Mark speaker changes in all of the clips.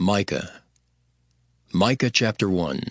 Speaker 1: Micah. Micah chapter 1.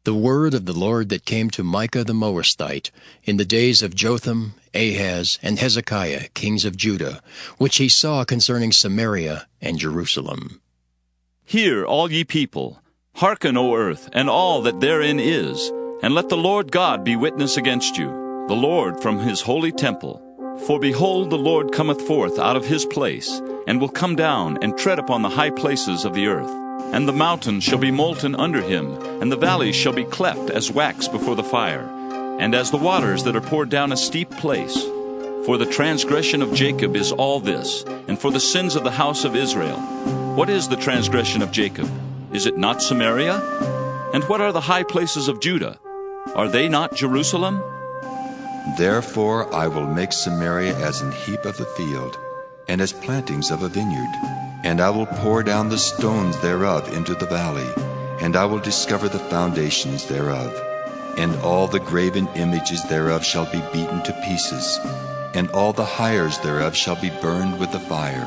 Speaker 1: The word of the Lord that came to Micah the Moabite in the days of Jotham, Ahaz, and Hezekiah, kings of Judah, which he saw concerning Samaria and Jerusalem.
Speaker 2: Hear, all ye people, hearken, O earth, and all that therein is, and let the Lord God be witness against you, the Lord from his holy temple. For behold, the Lord cometh forth out of his place, and will come down and tread upon the high places of the earth. And the mountains shall be molten under him, and the valleys shall be cleft as wax before the fire, and as the waters that are poured down a steep place. For the transgression of Jacob is all this, and for the sins of the house of Israel. What is the transgression of Jacob? Is it not Samaria? And what are the high places of Judah? Are they not Jerusalem?
Speaker 3: Therefore I will make Samaria as an heap of the field, and as plantings of a vineyard. And I will pour down the stones thereof into the valley, and I will discover the foundations thereof. And all the graven images thereof shall be beaten to pieces, and all the hires thereof shall be burned with the fire.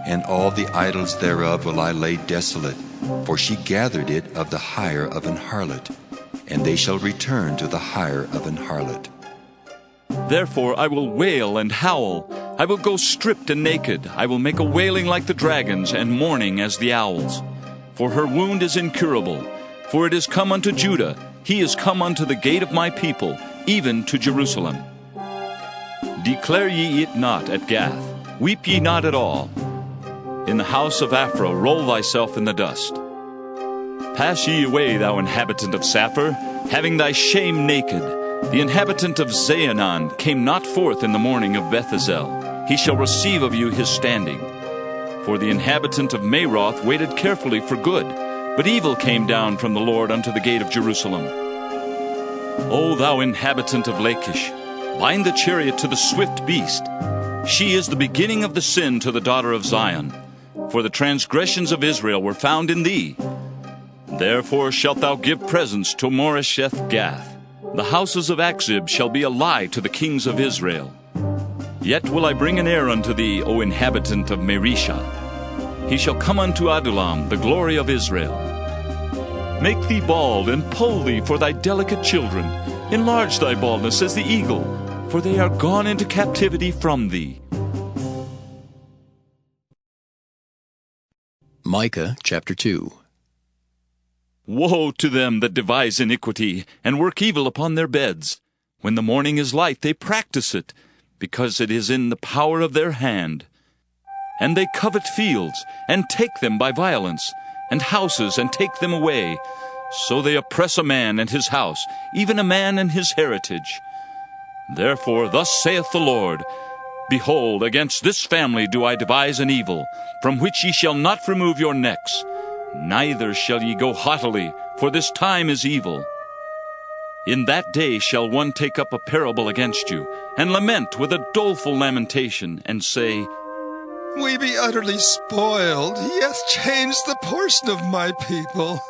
Speaker 3: And all the idols thereof will I lay desolate, for she gathered it of the hire of an harlot, and they shall return to the hire of an harlot.
Speaker 2: Therefore I will wail and howl. I will go stripped and naked. I will make a wailing like the dragons, and mourning as the owls. For her wound is incurable. For it is come unto Judah. He is come unto the gate of my people, even to Jerusalem. Declare ye it not at Gath. Weep ye not at all. In the house of Ephraim roll thyself in the dust. Pass ye away, thou inhabitant of Saphir, having thy shame naked. The inhabitant of Zaanan came not forth in the morning of Bethazel. He shall receive of you his standing. For the inhabitant of Maroth waited carefully for good, but evil came down from the Lord unto the gate of Jerusalem. O thou inhabitant of Lachish, bind the chariot to the swift beast. She is the beginning of the sin to the daughter of Zion. For the transgressions of Israel were found in thee. Therefore shalt thou give presents to Moresheth Gath. The houses of Achzib shall be a lie to the kings of Israel. Yet will I bring an heir unto thee, O inhabitant of Mareshah. He shall come unto Adullam, the glory of Israel. Make thee bald, and poll thee for thy delicate children. Enlarge thy baldness as the eagle, for they are gone into captivity from thee.
Speaker 1: Micah chapter 2.
Speaker 2: Woe to them that devise iniquity, and work evil upon their beds. When the morning is light, they practice it, because it is in the power of their hand. And they covet fields, and take them by violence, and houses, and take them away. So they oppress a man and his house, even a man and his heritage. Therefore thus saith the Lord, Behold, against this family do I devise an evil, from which ye shall not remove your necks. Neither shall ye go haughtily, for this time is evil. In that day shall one take up a parable against you, and lament with a doleful lamentation, and say,
Speaker 4: We be utterly spoiled. He hath changed the portion of my people.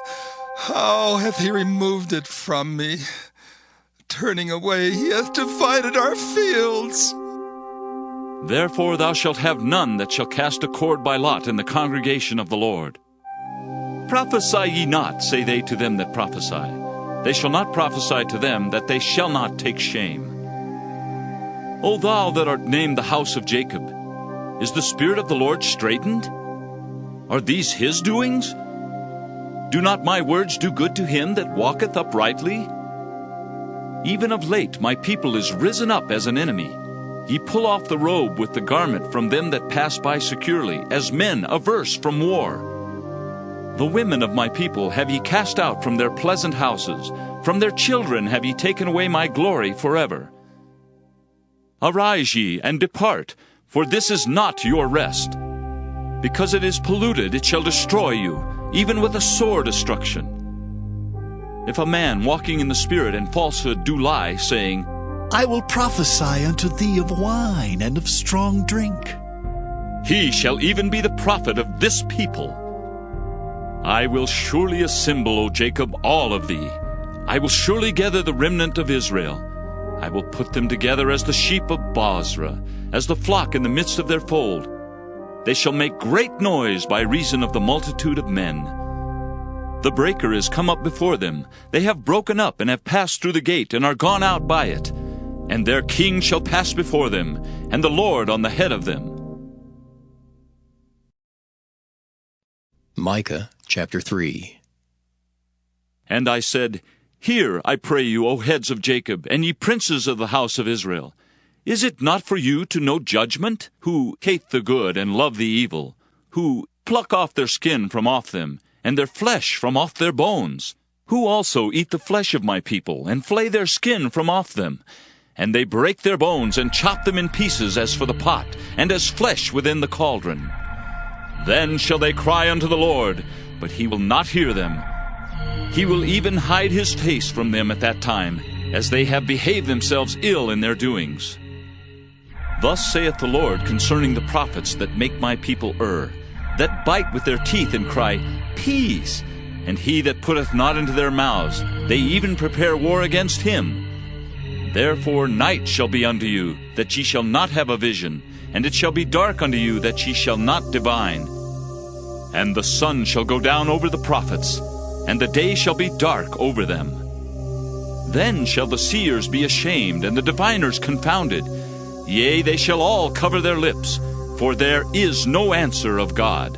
Speaker 4: How hath he removed it from me? Turning away, he hath divided our fields.
Speaker 2: Therefore thou shalt have none that shall cast a cord by lot in the congregation of the Lord. Prophesy ye not, say they to them that prophesy. They shall not prophesy to them, that they shall not take shame. O thou that art named the house of Jacob, is the Spirit of the Lord straitened? Are these his doings? Do not my words do good to him that walketh uprightly? Even of late my people is risen up as an enemy. Ye pull off the robe with the garment from them that pass by securely, as men averse from war. The women of my people have ye cast out from their pleasant houses. From their children have ye taken away my glory forever. Arise ye, and depart, for this is not your rest. Because it is polluted, it shall destroy you, even with a sore destruction. If a man walking in the Spirit and falsehood do lie, saying,
Speaker 5: I will prophesy unto thee of wine and of strong drink,
Speaker 2: he shall even be the prophet of this people. I will surely assemble, O Jacob, all of thee. I will surely gather the remnant of Israel. I will put them together as the sheep of Bozrah, as the flock in the midst of their fold. They shall make great noise by reason of the multitude of men. The breaker is come up before them. They have broken up and have passed through the gate and are gone out by it. And their king shall pass before them, and the Lord on the head of them.
Speaker 1: Micah chapter 3.
Speaker 2: And I said, Hear, I pray you, O heads of Jacob, and ye princes of the house of Israel. Is it not for you to know judgment, who hate the good and love the evil, who pluck off their skin from off them, and their flesh from off their bones, who also eat the flesh of my people, and flay their skin from off them? And they break their bones, and chop them in pieces as for the pot, and as flesh within the cauldron. Then shall they cry unto the Lord, but he will not hear them. He will even hide his face from them at that time, as they have behaved themselves ill in their doings. Thus saith the Lord concerning the prophets that make my people err, that bite with their teeth and cry, Peace! And he that putteth not into their mouths, they even prepare war against him. Therefore night shall be unto you, that ye shall not have a vision, and it shall be dark unto you, that ye shall not divine. And the sun shall go down over the prophets, and the day shall be dark over them. Then shall the seers be ashamed, and the diviners confounded. Yea, they shall all cover their lips, for there is no answer of God.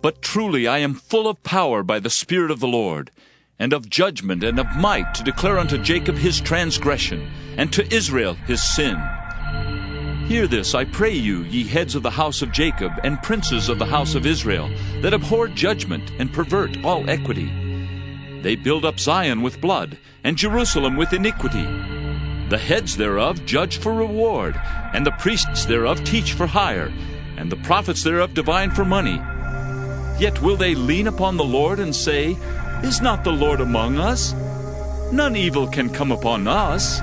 Speaker 2: But truly I am full of power by the Spirit of the Lord, and of judgment and of might, to declare unto Jacob his transgression, and to Israel his sin. Hear this, I pray you, ye heads of the house of Jacob, and princes of the house of Israel, that abhor judgment, and pervert all equity. They build up Zion with blood, and Jerusalem with iniquity. The heads thereof judge for reward, and the priests thereof teach for hire, and the prophets thereof divine for money. Yet will they lean upon the Lord and say, Is not the Lord among us? None evil can come upon us.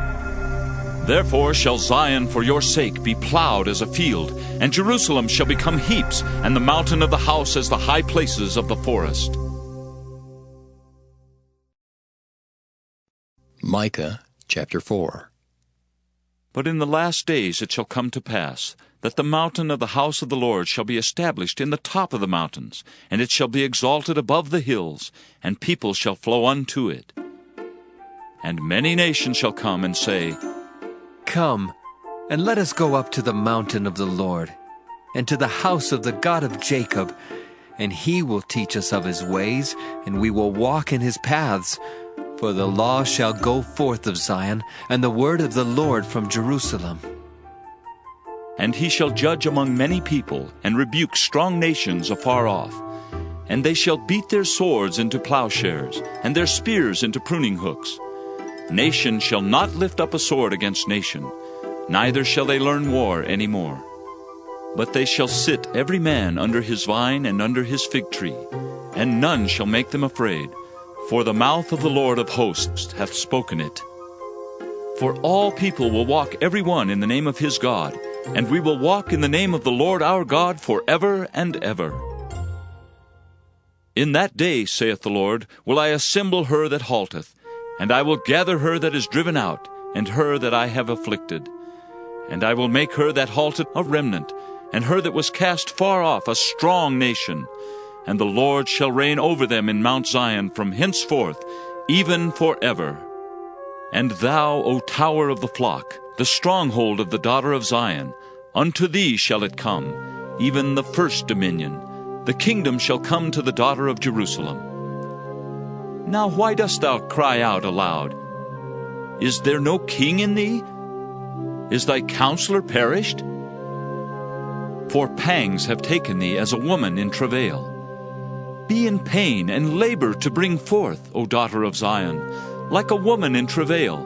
Speaker 2: Therefore shall Zion for your sake be plowed as a field, and Jerusalem shall become heaps, and the mountain of the house as the high places of the forest.
Speaker 1: Micah chapter 4.
Speaker 2: But in the last days it shall come to pass, that the mountain of the house of the Lord shall be established in the top of the mountains, and it shall be exalted above the hills, and people shall flow unto it. And many nations shall come and say,
Speaker 6: Come, and let us go up to the mountain of the Lord, and to the house of the God of Jacob, and he will teach us of his ways, and we will walk in his paths. For the law shall go forth of Zion, and the word of the Lord from Jerusalem.
Speaker 2: And he shall judge among many people, and rebuke strong nations afar off. And they shall beat their swords into plowshares, and their spears into pruning hooks. Nation shall not lift up a sword against nation, neither shall they learn war any more. But they shall sit every man under his vine and under his fig tree, and none shall make them afraid. For the mouth of the Lord of hosts hath spoken it. For all people will walk every one in the name of his God, and we will walk in the name of the Lord our God forever and ever. In that day, saith the Lord, will I assemble her that halteth, and I will gather her that is driven out, and her that I have afflicted. And I will make her that halted a remnant, and her that was cast far off a strong nation. And the Lord shall reign over them in Mount Zion from henceforth, even forever. And thou, O tower of the flock, the stronghold of the daughter of Zion, unto thee shall it come, even the first dominion. The kingdom shall come to the daughter of Jerusalem. Now why dost thou cry out aloud? Is there no king in thee? Is thy counselor perished? For pangs have taken thee as a woman in travail. Be in pain and labor to bring forth, O daughter of Zion, like a woman in travail.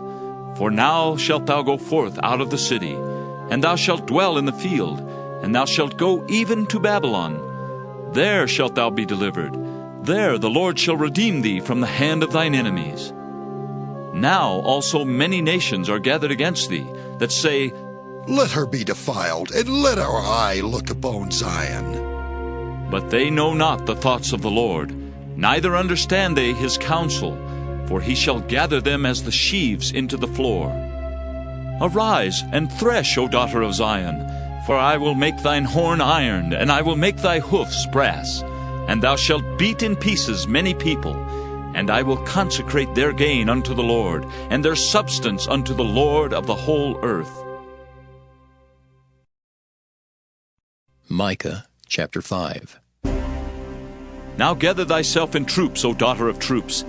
Speaker 2: For now shalt thou go forth out of the city, and thou shalt dwell in the field, and thou shalt go even to Babylon. There shalt thou be delivered. There the Lord shall redeem thee from the hand of thine enemies. Now also many nations are gathered against thee, that say,
Speaker 5: Let her be defiled, and let our eye look upon Zion.
Speaker 2: But they know not the thoughts of the Lord, neither understand they his counsel, for he shall gather them as the sheaves into the floor. Arise and thresh, O daughter of Zion, For I will make thine horn iron, and I will make thy hoofs brass. And thou shalt beat in pieces many people, and I will consecrate their gain unto the Lord, and their substance unto the Lord of the whole earth.
Speaker 1: Micah chapter 5.
Speaker 2: Now gather thyself in troops, O daughter of troops.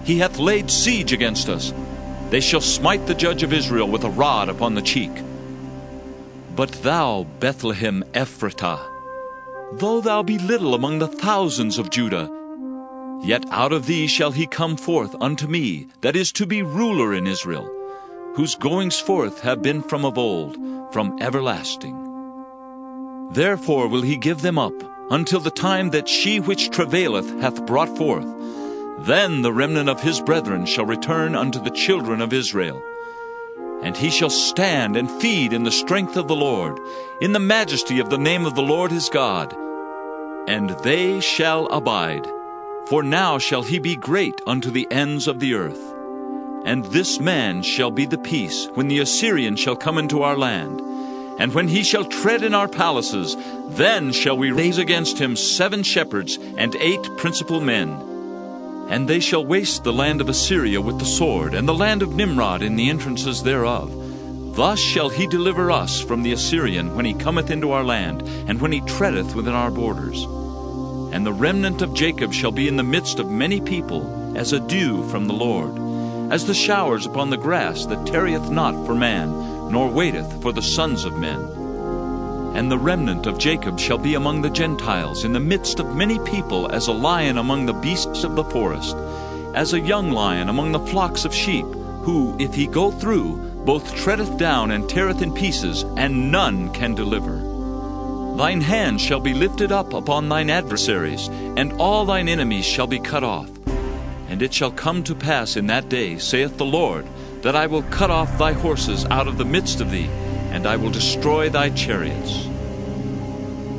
Speaker 2: He hath laid siege against us. They shall smite the judge of Israel with a rod upon the cheek. But thou, Bethlehem Ephratah, though thou be little among the thousands of Judah, yet out of thee shall he come forth unto me, that is to be ruler in Israel, whose goings forth have been from of old, from everlasting. Therefore will he give them up, until the time that she which travaileth hath brought forth. Then the remnant of his brethren shall return unto the children of Israel. And he shall stand and feed in the strength of the Lord, in the majesty of the name of the Lord his God. And they shall abide, for now shall he be great unto the ends of the earth. And this man shall be the peace, when the Assyrian shall come into our land. And when he shall tread in our palaces, then shall we raise against him 7 shepherds and 8 principal men. And they shall waste the land of Assyria with the sword, and the land of Nimrod in the entrances thereof. Thus shall he deliver us from the Assyrian when he cometh into our land, and when he treadeth within our borders. And the remnant of Jacob shall be in the midst of many people, as a dew from the Lord, as the showers upon the grass that tarrieth not for man, nor waiteth for the sons of men. And the remnant of Jacob shall be among the Gentiles, in the midst of many people, as a lion among the beasts of the forest, as a young lion among the flocks of sheep, who, if he go through, both treadeth down and teareth in pieces, and none can deliver. Thine hand shall be lifted up upon thine adversaries, and all thine enemies shall be cut off. And it shall come to pass in that day, saith the Lord, that I will cut off thy horses out of the midst of thee, and I will destroy thy chariots.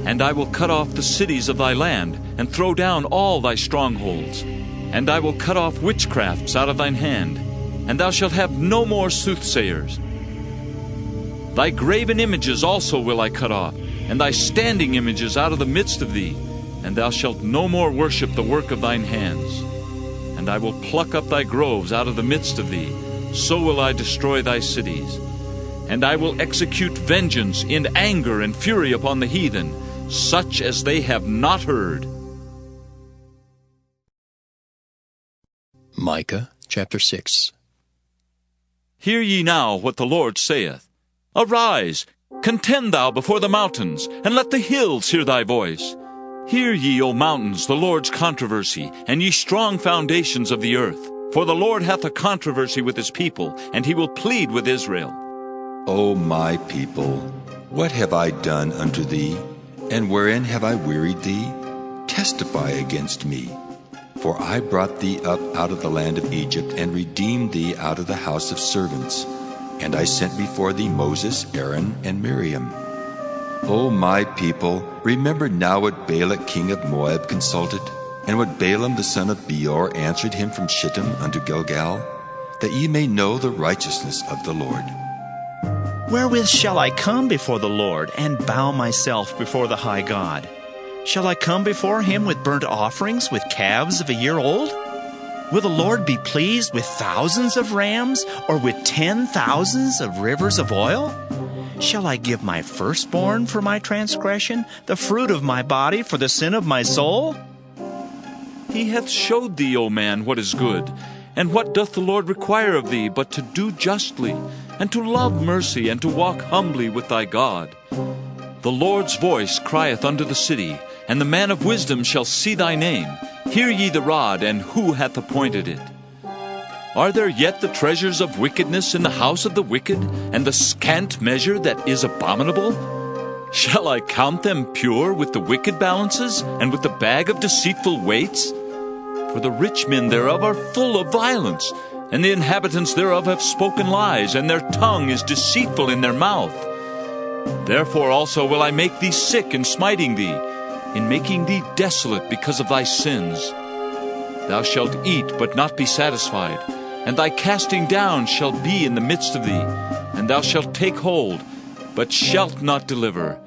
Speaker 2: And I will cut off the cities of thy land, and throw down all thy strongholds. And I will cut off witchcrafts out of thine hand, and thou shalt have no more soothsayers. Thy graven images also will I cut off, and thy standing images out of the midst of thee, and thou shalt no more worship the work of thine hands. And I will pluck up thy groves out of the midst of thee, so will I destroy thy cities. And I will execute vengeance in anger and fury upon the heathen, such as they have not heard.
Speaker 1: Micah chapter 6.
Speaker 2: Hear ye now what the Lord saith. Arise, contend thou before the mountains, and let the hills hear thy voice. Hear ye, O mountains, the Lord's controversy, and ye strong foundations of the earth. For the Lord hath a controversy with his people, and he will plead with Israel.
Speaker 3: O my people, what have I done unto thee? And wherein have I wearied thee? Testify against me. For I brought thee up out of the land of Egypt, and redeemed thee out of the house of servants. And I sent before thee Moses, Aaron, and Miriam. O my people, remember now what Balak king of Moab consulted, and what Balaam the son of Beor answered him from Shittim unto Gilgal, that ye may know the righteousness of the Lord.
Speaker 7: Wherewith shall I come before the Lord, and bow myself before the high God? Shall I come before him with burnt offerings, with calves of a year old? Will the Lord be pleased with thousands of rams, or with 10,000s of rivers of oil? Shall I give my firstborn for my transgression, the fruit of my body for the sin of my soul?
Speaker 2: He hath showed thee, O man, what is good. And what doth the Lord require of thee, but to do justly, and to love mercy, and to walk humbly with thy God? The Lord's voice crieth unto the city, and the man of wisdom shall see thy name. Hear ye the rod, and who hath appointed it? Are there yet the treasures of wickedness in the house of the wicked, and the scant measure that is abominable? Shall I count them pure with the wicked balances, and with the bag of deceitful weights? For the rich men thereof are full of violence, and the inhabitants thereof have spoken lies, and their tongue is deceitful in their mouth. Therefore also will I make thee sick in smiting thee, in making thee desolate because of thy sins. Thou shalt eat, but not be satisfied, and thy casting down shall be in the midst of thee, and thou shalt take hold, but shalt not deliver.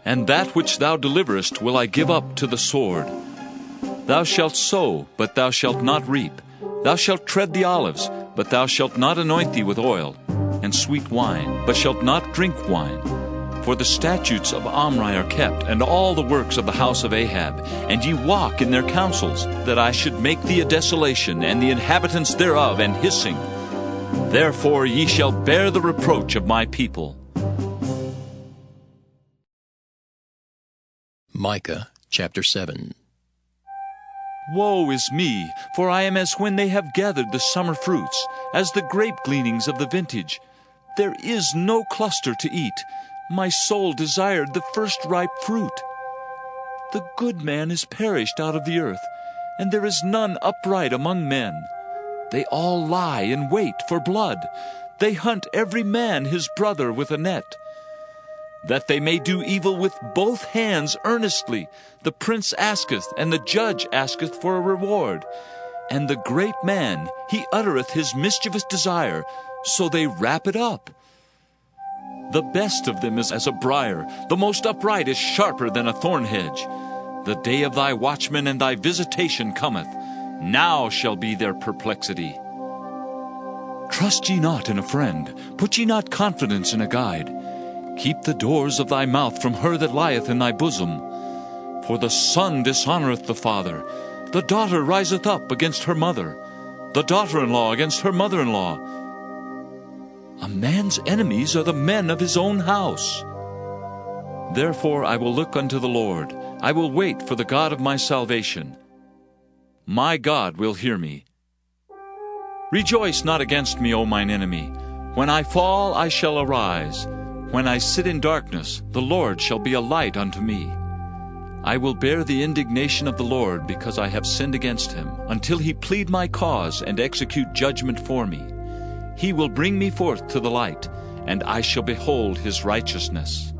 Speaker 2: And that which thou deliverest will I give up to the sword. Thou shalt sow, but thou shalt not reap. Thou shalt tread the olives, but thou shalt not anoint thee with oil, and sweet wine, but shalt not drink wine. For the statutes of Omri are kept, and all the works of the house of Ahab, and ye walk in their counsels, that I should make thee a desolation, and the inhabitants thereof an hissing. Therefore ye shall bear the reproach of my people.
Speaker 1: Micah chapter 7.
Speaker 2: Woe is me, for I am as when they have gathered the summer fruits, as the grape gleanings of the vintage. There is no cluster to eat. My soul desired the first ripe fruit. The good man is perished out of the earth, and there is none upright among men. They all lie in wait for blood. They hunt every man his brother with a net. That they may do evil with both hands earnestly, the prince asketh, and the judge asketh for a reward. And the great man, he uttereth his mischievous desire, so they wrap it up. The best of them is as a briar, the most upright is sharper than a thorn hedge. The day of thy watchman and thy visitation cometh. Now shall be their perplexity. Trust ye not in a friend, put ye not confidence in a guide. Keep the doors of thy mouth from her that lieth in thy bosom. For the son dishonoureth the father, the daughter riseth up against her mother, the daughter-in-law against her mother-in-law. A man's enemies are the men of his own house. Therefore I will look unto the Lord, I will wait for the God of my salvation. My God will hear me. Rejoice not against me, O mine enemy. When I fall, I shall arise. When I sit in darkness, the Lord shall be a light unto me. I will bear the indignation of the Lord, because I have sinned against him, until he plead my cause and execute judgment for me. He will bring me forth to the light, and I shall behold his righteousness.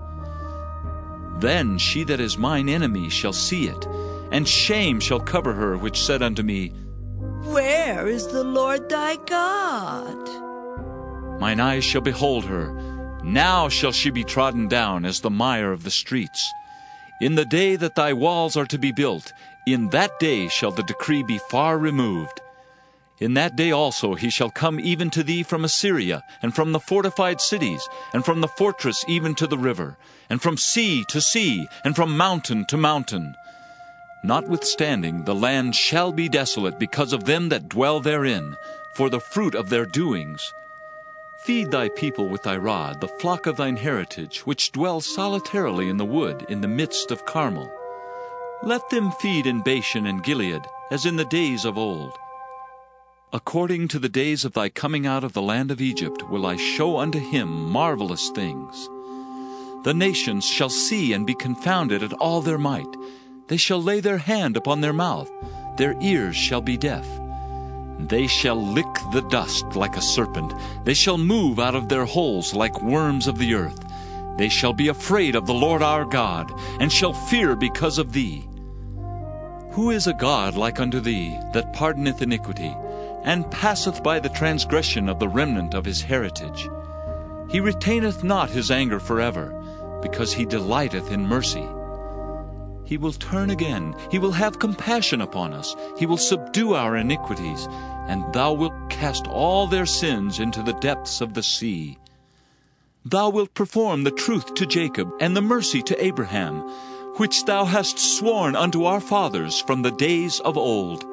Speaker 2: Then she that is mine enemy shall see it, and shame shall cover her which said unto me,
Speaker 8: Where is the Lord thy God?
Speaker 2: Mine eyes shall behold her. Now shall she be trodden down as the mire of the streets. In the day that thy walls are to be built, in that day shall the decree be far removed. In that day also he shall come even to thee from Assyria, and from the fortified cities, and from the fortress even to the river, and from sea to sea, and from mountain to mountain. Notwithstanding, the land shall be desolate because of them that dwell therein, for the fruit of their doings. Feed thy people with thy rod, the flock of thine heritage, which dwell solitarily in the wood, in the midst of Carmel. Let them feed in Bashan and Gilead, as in the days of old. According to the days of thy coming out of the land of Egypt will I show unto him marvelous things. The nations shall see and be confounded at all their might. They shall lay their hand upon their mouth, their ears shall be deaf. They shall lick the dust like a serpent. They shall move out of their holes like worms of the earth. They shall be afraid of the Lord our God, and shall fear because of thee. Who is a God like unto thee, that pardoneth iniquity, and passeth by the transgression of the remnant of his heritage? He retaineth not his anger forever, because he delighteth in mercy. He will turn again, he will have compassion upon us, he will subdue our iniquities, and thou wilt cast all their sins into the depths of the sea. Thou wilt perform the truth to Jacob, and the mercy to Abraham, which thou hast sworn unto our fathers from the days of old,